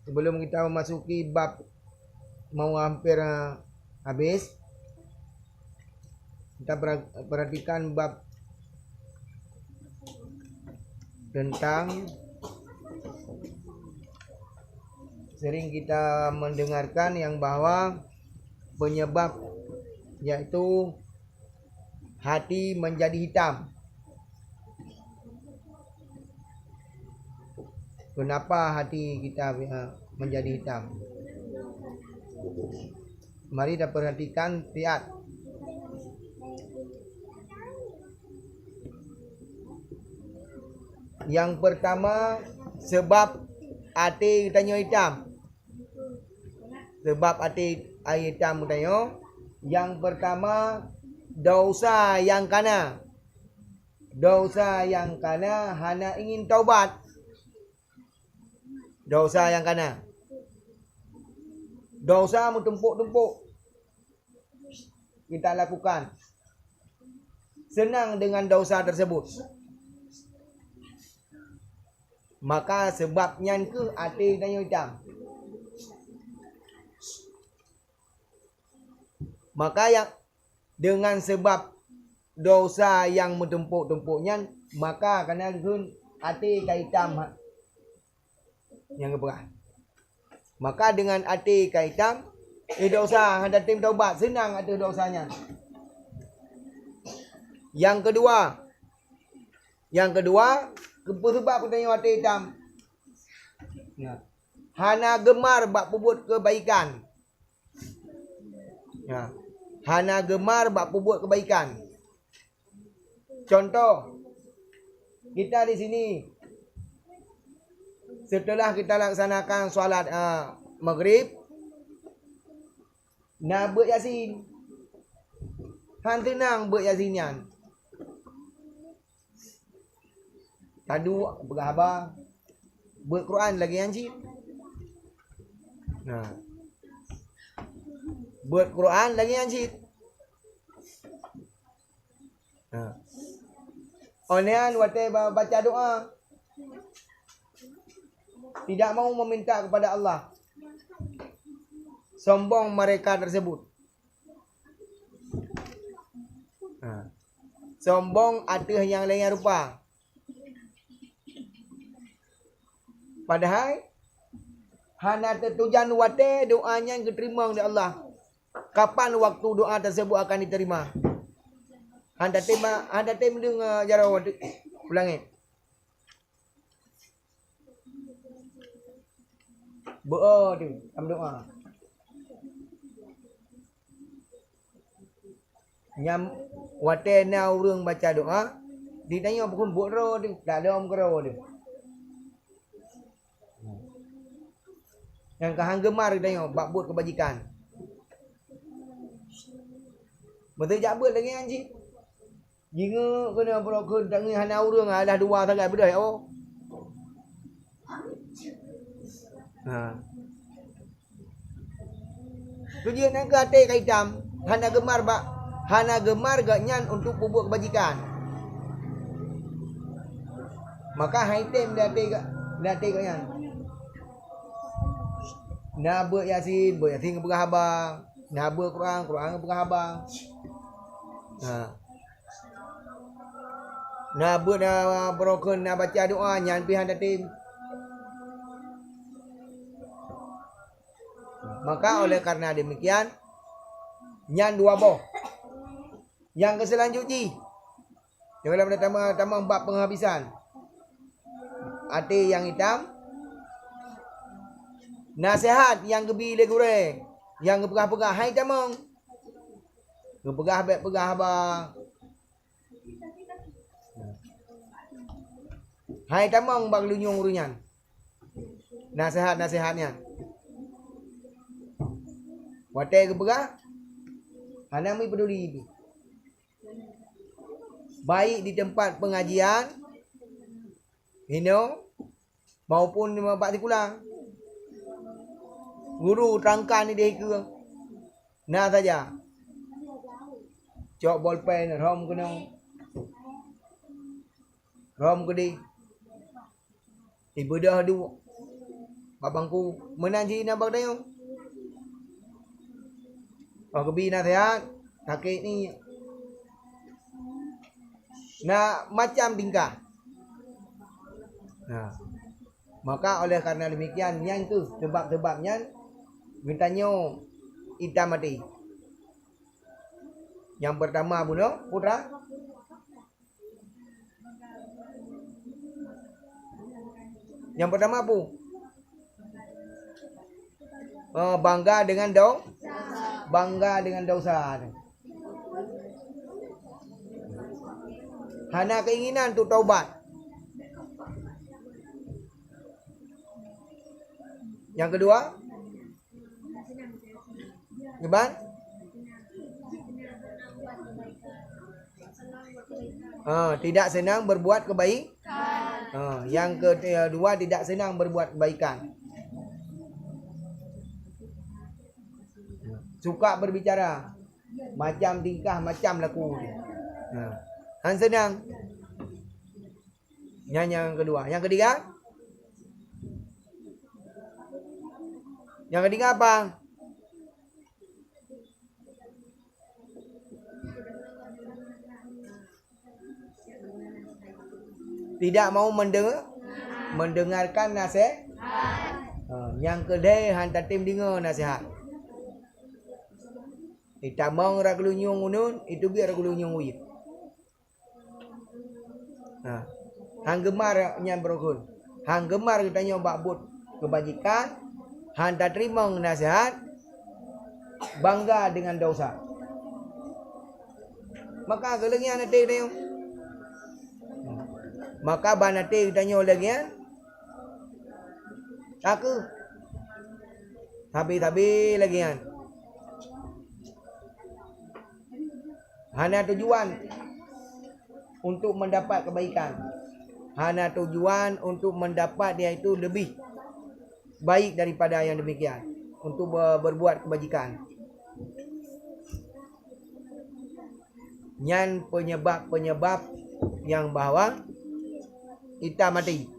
sebelum kita memasuki bab mau hampir habis, kita perhatikan bab tentang sering kita mendengarkan yang bahwa penyebab yaitu hati menjadi hitam. Kenapa hati kita menjadi hitam? Mari kita perhatikan lihat. Yang pertama, sebab hati tanya hitam. Sebab hati air hitam tanya. Yang pertama, dosa yang kana. Dosa yang kana hana ingin taubat. Dosa yang kana. Dosa tumpuk-tumpuk kita lakukan. Senang dengan dosa tersebut. Maka sebabnya ke hati tanya hitam. Maka yang dengan sebab dosa yang mentumpuk-tumpuknya, maka kena gun hati hitam yang keberah. Maka dengan hati hitam, dosa ada tim taubat, senang ada dosanya. Yang kedua, apa sebab aku tanya hati hitam? Ya. Hana gemar bak pebut kebaikan. Ya. Hana gemar bak pebut kebaikan. Contoh, kita di sini setelah kita laksanakan solat maghrib, nak buat yasin. Han tenang buat yasinnya. Tadu berhabar buat Quran lagi anjir. Nah. Buat Quran lagi anjir. Nah. Onean wate baca doa. Tidak mau meminta kepada Allah. Sombong mereka tersebut. Nah. Sombong ada yang lain rupa. Padahal hana tertujan wate doanya yang diterima oleh Allah. Kapan waktu doa tersebut akan diterima? Anda tema dengar jarang ulangi. Doa tu, am doa. Nyam wate na urang baca doa, ditanya pun buat ro tu, tak ada om kero tu. Yang kahang gemar ditanya bab buat kebajikan. Betul jabut lagi anjing. Jika kena berokun tak ngi hana urang dah dua sangat bedai oh. Ha. Tujuan nak ke hati kaitam, hana gemar gak nyan untuk buat kebajikan. Maka haitem dah hati gak nyan. Nak buat yasin berhabang. Nak buat Quran berhabang. Ha. Nak buat berokun nak baca doa nyan pihan datim. Maka oleh karena demikian nyan dua boh. Yang keselanjutnya yang pertama bab penghabisan. Hati yang hitam. Nasihat yang gebi legure, yang gepegah-pegah hai tamong. Gepegah abang. Hai tamong bang lunyung urunyan. Nasihatnya. Wate gepegah. Hanami peduli itu. Baik di tempat pengajian, maupun di tempat sekolah. Guru terangkan ni dia ke. Nah saja. Cok bolpen rom kena. Rom ke di. Ibadah dua. babangku menanji nabak dayo. Oh kebi nasihat kakek ni. Nah macam tingkah. Nah, maka oleh karena demikian yang tu sebab-sebabnya mintanya hitam mati. Yang pertama bunuh putra. Yang pertama apa? Bangga dengan bangga dengan dosa. Hana keinginan untuk taubat. Yang kedua, Geban? Tidak senang berbuat kebaikan. Yang kedua, tidak senang berbuat kebaikan. Suka berbicara, macam tingkah, macam laku. Han senang. Yang kedua. Yang ketiga? Yang ketiga apa? Tidak mau mendengarkan nasihat. Yang kedua han tatim dengar nasihat. Itamang raglunyung unun itu biar raglunyung uit. Hang gemar nyan berokun. Hang gemar kita nyoba buat kebajikan. Han tak terima nasihat. Bangga dengan dosa. Maka gelengian nanti dia. Maka banati kita nyoba lagi. Aku. Tapi lagi kan. Hana tujuan untuk mendapat kebaikan. Hana tujuan untuk mendapat dia itu lebih baik daripada yang demikian. Untuk berbuat kebajikan. Yang penyebab-penyebab yang bahawa kita mati.